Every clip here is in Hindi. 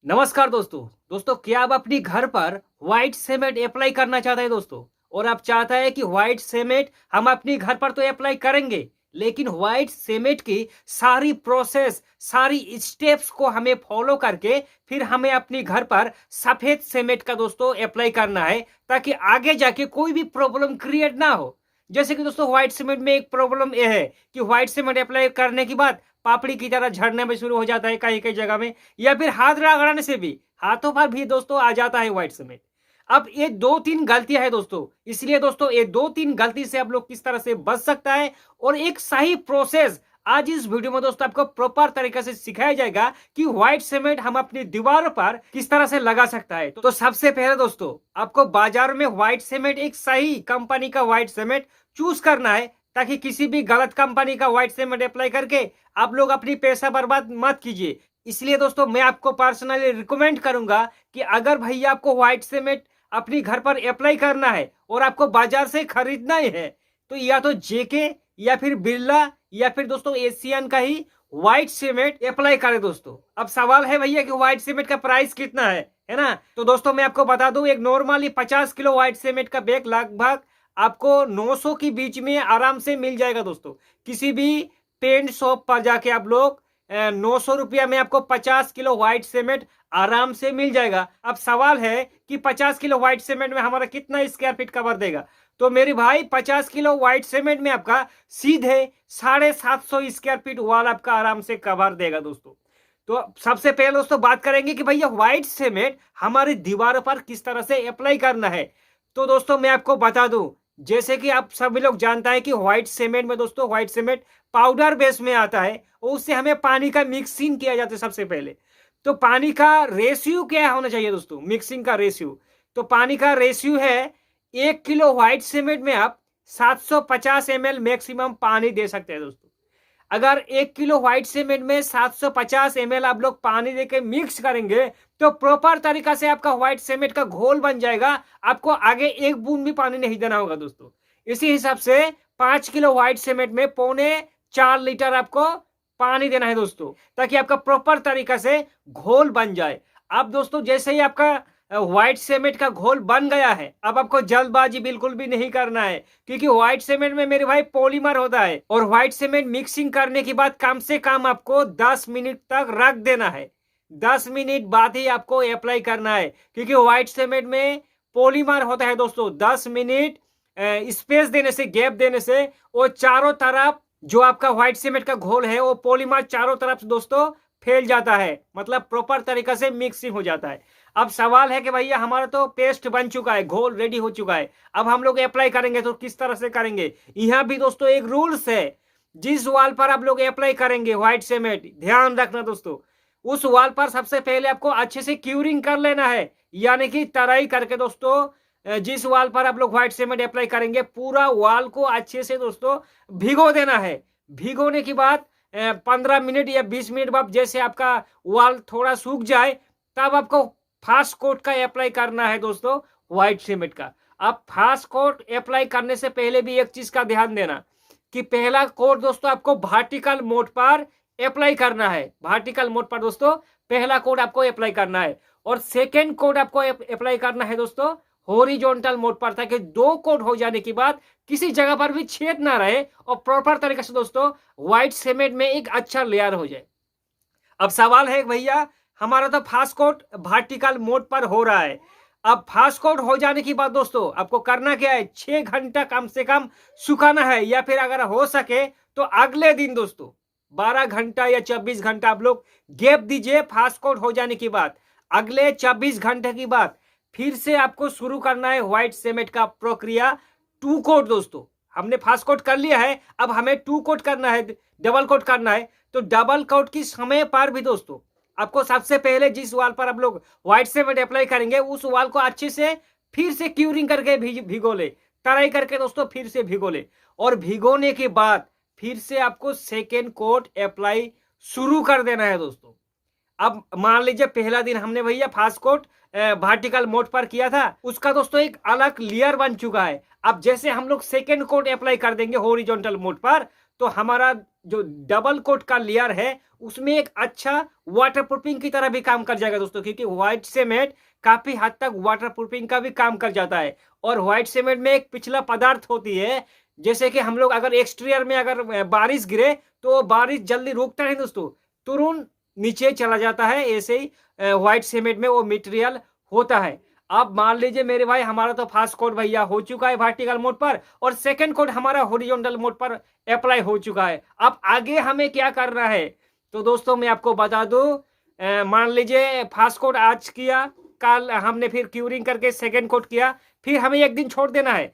नमस्कार दोस्तों क्या आप अपनी घर पर व्हाइट सीमेंट अप्लाई करना चाहते हैं दोस्तों? और आप चाहता है कि व्हाइट सीमेंट हम अपनी घर पर तो अप्लाई करेंगे, लेकिन व्हाइट सीमेंट की सारी प्रोसेस, सारी स्टेप्स को हमें फॉलो करके फिर हमें अपनी घर पर सफेद सीमेंट का दोस्तों अप्लाई करना है, ताकि आगे जाके कोई भी प्रॉब्लम क्रिएट ना हो। जैसे कि दोस्तों व्हाइट सीमेंट में एक प्रॉब्लम यह है कि व्हाइट सीमेंट अप्लाई करने के बाद पापड़ी की तरह झड़ने में शुरू हो जाता है कहीं कहीं जगह में, या फिर हाथ रगड़ने से भी हाथों पर भी दोस्तों आ जाता है व्हाइट सीमेंट। अब ये दो तीन गलतियां हैं दोस्तों, इसलिए दोस्तों ये दो तीन गलती से आप लोग किस तरह से बच सकता है और एक सही प्रोसेस आज इस वीडियो में दोस्तों आपको प्रॉपर तरीके से सिखाया जाएगा कि व्हाइट सीमेंट हम अपनी दीवारों पर किस तरह से लगा सकता है। तो सबसे पहले दोस्तों आपको बाजार में व्हाइट सीमेंट, एक सही कंपनी का व्हाइट सीमेंट चूज करना है, ताकि किसी भी गलत कंपनी का व्हाइट सीमेंट अप्लाई करके आप लोग अपनी पैसा बर्बाद मत कीजिए। इसलिए दोस्तों मैं आपको पर्सनली रिकमेंड करूंगा कि अगर भैया आपको व्हाइट सीमेंट अपनी घर पर अप्लाई करना है और आपको बाजार से खरीदना ही है, तो या तो जेके या फिर बिरला या फिर दोस्तों एशियन का ही व्हाइट सीमेंट अप्लाई करें दोस्तों। अब सवाल है भैया कि व्हाइट सीमेंट का प्राइस कितना है ना? तो दोस्तों मैं आपको बता दूं, एक नॉर्मली 50 किलो व्हाइट सीमेंट का बैग लगभग आपको 900 के बीच में आराम से मिल जाएगा दोस्तों। किसी भी पेंट शॉप पर जाके आप लोग 900 रुपया में आपको 50 किलो व्हाइट सीमेंट आराम से मिल जाएगा। अब सवाल है कि 50 किलो व्हाइट सीमेंट में हमारा कितना स्क्वायर फीट कवर देगा? तो मेरे भाई 50 किलो व्हाइट सीमेंट में आपका सीधे 750 स्क्वायर फीट वॉल आपका आराम से कवर देगा दोस्तों। तो सबसे पहले दोस्तों बात करेंगे कि भैया व्हाइट सीमेंट हमारी दीवारों पर किस तरह से अप्लाई करना है। तो दोस्तों मैं आपको बता दूं, जैसे कि आप सभी लोग जानता है कि व्हाइट सीमेंट में दोस्तों व्हाइट सीमेंट पाउडर बेस में आता है और उससे हमें पानी का मिक्सिंग किया जाता है सबसे पहले। तो पानी का रेशियो क्या होना चाहिए दोस्तों? मिक्सिंग का रेशियो, तो पानी का रेशियो है 1 किलो व्हाइट सीमेंट में आप 750 ml मैक्सिमम पानी दे सकते हैं दोस्तों। अगर 1 किलो व्हाइट सीमेंट में 750 ml आप लोग पानी देके मिक्स करेंगे तो प्रॉपर तरीका से आपका व्हाइट सीमेंट का घोल बन जाएगा। आपको आगे एक बूंद भी पानी नहीं देना होगा दोस्तों। इसी हिसाब से 5 किलो व्हाइट सीमेंट में 4.25 लीटर आपको पानी देना है दोस्तों, ताकि आपका प्रॉपर तरीका से घोल बन जाए। अब दोस्तों जैसे ही आपका व्हाइट सीमेंट का घोल बन गया है, अब आपको जल्दबाजी बिल्कुल भी नहीं करना है, क्योंकि व्हाइट सीमेंट में मेरे भाई पॉलीमर होता है और व्हाइट सीमेंट मिक्सिंग करने के बाद कम से कम आपको 10 मिनट तक रख देना है। 10 मिनट बाद ही आपको अप्लाई करना है, क्योंकि व्हाइट सीमेंट में पॉलीमर होता है दोस्तों। 10 मिनट स्पेस देने से, गैप देने से वो चारों तरफ जो आपका व्हाइट सीमेंट का घोल है वो पॉलीमर चारों तरफ दोस्तों फैल जाता है, मतलब प्रॉपर तरीका से मिक्सिंग हो जाता है। अब सवाल है कि भैया हमारा तो पेस्ट बन चुका है, घोल रेडी हो चुका है, अब हम लोग अप्लाई करेंगे तो किस तरह से करेंगे? यहाँ भी दोस्तों एक रूल्स है, जिस वॉल पर आप लोग अप्लाई करेंगे व्हाइट सीमेंट, ध्यान रखना दोस्तों, उस वॉल पर सबसे पहले आपको अच्छे से क्यूरिंग कर लेना है, यानी कि तराई करके दोस्तों। जिस वॉल पर आप लोग व्हाइट सीमेंट अप्लाई करेंगे पूरा वॉल को अच्छे से दोस्तों भिगो देना है। भिगोने के बाद 15 मिनट या 20 मिनट बाद जैसे आपका वॉल थोड़ा सूख जाए, तब आपको फास्ट कोट का अप्लाई करना है दोस्तों व्हाइट सीमेंट का। अब फास्ट कोट अप्लाई करने से पहले भी एक चीज का ध्यान देना कि पहला कोट दोस्तों आपको वर्टिकल मोड पर अप्लाई करना है। वर्टिकल मोड पर दोस्तों पहला कोट आपको अप्लाई करना है, और सेकेंड कोट आपको अप्लाई करना है दोस्तों हॉरिजॉन्टल मोड पर, ताकि 2 कोट हो जाने के बाद किसी जगह पर भी छेद ना रहे और प्रॉपर तरीके से दोस्तों व्हाइट सीमेंट में एक अच्छा लेयर हो जाए। अब सवाल है भैया हमारा तो फास्ट कोट वर्टिकल मोड पर हो रहा है, अब फास्ट कोट हो जाने की बात दोस्तों आपको करना क्या है? 6 घंटा कम से कम सुखाना है, या फिर अगर हो सके तो अगले दिन दोस्तों 12 घंटा या 24 घंटा आप लोग गैप दीजिए। फास्ट कोट हो जाने की बाद अगले 24 घंटे की बाद फिर से आपको शुरू करना है व्हाइट सीमेंट का प्रक्रिया 2 कोट दोस्तों। हमने फास्ट कोट कर लिया है, अब हमें 2 कोट करना है, डबल कोट करना है। तो डबल कोट की समय पर भी दोस्तों आपको सबसे पहले जिस वॉल पर आप लोग व्हाइट सीमेंट अप्लाई करेंगे उस वॉल को अच्छे से फिर से क्यूरिंग करके भिगो ले, तराई करके दोस्तों फिर से भिगो ले, और भिगोने के बाद फिर से आपको सेकेंड कोट अप्लाई शुरू कर देना है दोस्तों। अब मान लीजिए पहला दिन हमने भैया फास्ट कोट वर्टिकल मोड पर किया था, उसका दोस्तों एक अलग लेयर बन चुका है। अब जैसे हम लोग सेकेंड कोट अप्लाई कर देंगे हॉरिजॉन्टल मोड पर, तो हमारा जो डबल कोट का लेयर है उसमें एक अच्छा वाटर प्रूफिंग की तरह भी काम कर जाएगा दोस्तों, क्योंकि व्हाइट सीमेंट काफी हद तक वाटर प्रूफिंग का भी काम कर जाता है। और व्हाइट सीमेंट में एक पिछला पदार्थ होती है, जैसे कि हम लोग अगर एक्सटीरियर में अगर बारिश गिरे तो बारिश जल्दी रुकता है दोस्तों, तुरंत नीचे चला जाता है। ऐसे ही व्हाइट सीमेंट में वो मटेरियल होता है। अब मान लीजिए मेरे भाई हमारा तो फर्स्ट कोट भैया हो चुका है वर्टिकल मोड पर, और सेकंड कोट हमारा हॉरिजॉन्टल मोड पर अप्लाई हो चुका है। अब आगे हमें क्या करना है, तो दोस्तों मैं आपको बता दूं, मान लीजिए फर्स्ट कोट आज किया, कल हमने फिर क्यूरिंग करके सेकंड कोट किया, फिर हमें एक दिन छोड़ देना है।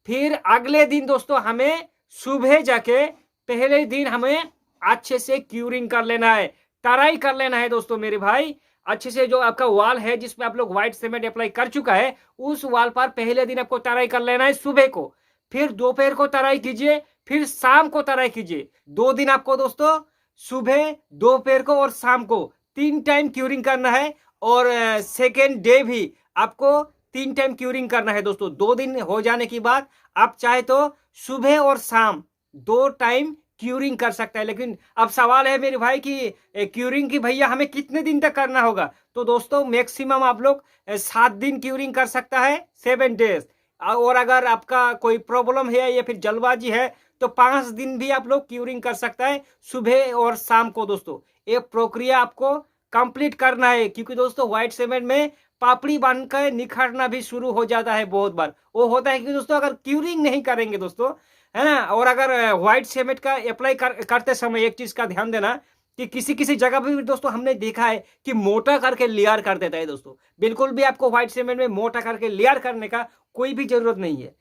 फिर अगले दिन दोस्तों हमें सुबह जाके पहले दिन हमें अच्छे से क्यूरिंग कर लेना है, टराई कर लेना है दोस्तों मेरे भाई। अच्छे से जो आपका वॉल है जिसमें आप लोग व्हाइट सीमेंट अप्लाई कर चुका है, उस वॉल पर पहले दिन आपको टराई कर लेना है सुबह को, फिर दोपहर को टराई कीजिए, फिर शाम को टराई कीजिए। 2 दिन आपको दोस्तों सुबह, दोपहर को और शाम को 3 टाइम क्यूरिंग करना है। और सेकेंड डे भी आपको 3 टाइम क्यूरिंग करना है दोस्तों। 2 दिन हो जाने के बाद आप चाहे तो सुबह और शाम 2 टाइम क्यूरिंग कर सकता है। लेकिन अब सवाल है मेरे भाई कि क्यूरिंग की भैया हमें कितने दिन तक करना होगा, तो दोस्तों मैक्सिमम आप लोग 7 दिन क्यूरिंग कर सकता है, 7 डेज। और अगर आपका कोई प्रॉब्लम है या फिर जल्दबाजी है तो 5 दिन भी आप लोग क्यूरिंग कर सकता है, सुबह और शाम को। दोस्तों ये प्रक्रिया आपको कंप्लीट करना है, क्योंकि दोस्तों व्हाइट सीमेंट में पापड़ी बनकर निखरना भी शुरू हो जाता है बहुत बार। वो होता है कि दोस्तों अगर क्यूरिंग नहीं करेंगे दोस्तों, है ना। और अगर व्हाइट सीमेंट का अप्लाई करते समय एक चीज का ध्यान देना कि किसी किसी जगह पे भी दोस्तों हमने देखा है कि मोटा करके लेयर कर देता है दोस्तों। बिल्कुल भी आपको व्हाइट सीमेंट में मोटा करके लेयर करने का कोई भी जरूरत नहीं है।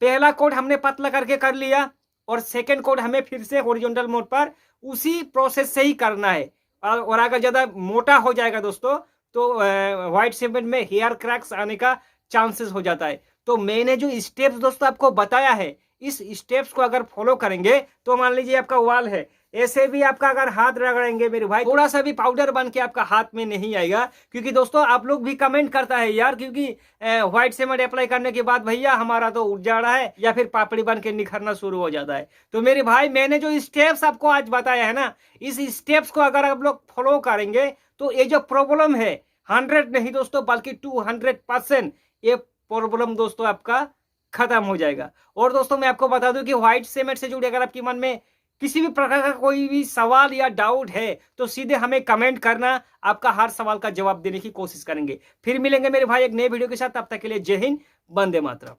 पहला कोट हमने पतला करके कर लिया, और सेकेंड कोट हमें फिर से हॉरिजॉन्टल मोड पर उसी प्रोसेस से ही करना है। और अगर ज्यादा मोटा हो जाएगा दोस्तों तो व्हाइट सीमेंट में हेयर क्रैक्स आने का चांसेस हो जाता है। तो मैंने जो स्टेप्स दोस्तों आपको बताया है, इस स्टेप्स को अगर फॉलो करेंगे तो मान लीजिए आपका वॉल है, ऐसे भी आपका अगर हाथ रगड़ेंगे मेरे भाई, थोड़ा सा भी पाउडर बन के आपका हाथ में नहीं आएगा। क्योंकि दोस्तों आप लोग भी कमेंट करता है यार, क्योंकि व्हाइट सीमेंट अप्लाई करने के बाद भैया हमारा तो उठ जा रहा है या फिर पापड़ी बन के निखरना शुरू हो जाता है। तो मेरे भाई मैंने जो स्टेप्स आपको आज बताया है ना, इस स्टेप्स को अगर आप लोग फॉलो करेंगे तो ये जो प्रॉब्लम है 100 नहीं दोस्तों बल्कि 200% ये प्रॉब्लम दोस्तों आपका खत्म हो जाएगा। और दोस्तों मैं आपको बता दूं कि व्हाइट सीमेंट से जुड़े अगर आपके मन में किसी भी प्रकार का कोई भी सवाल या डाउट है तो सीधे हमें कमेंट करना, आपका हर सवाल का जवाब देने की कोशिश करेंगे। फिर मिलेंगे मेरे भाई एक नए वीडियो के साथ, तब तक के लिए जय हिंद, वंदे मातरम।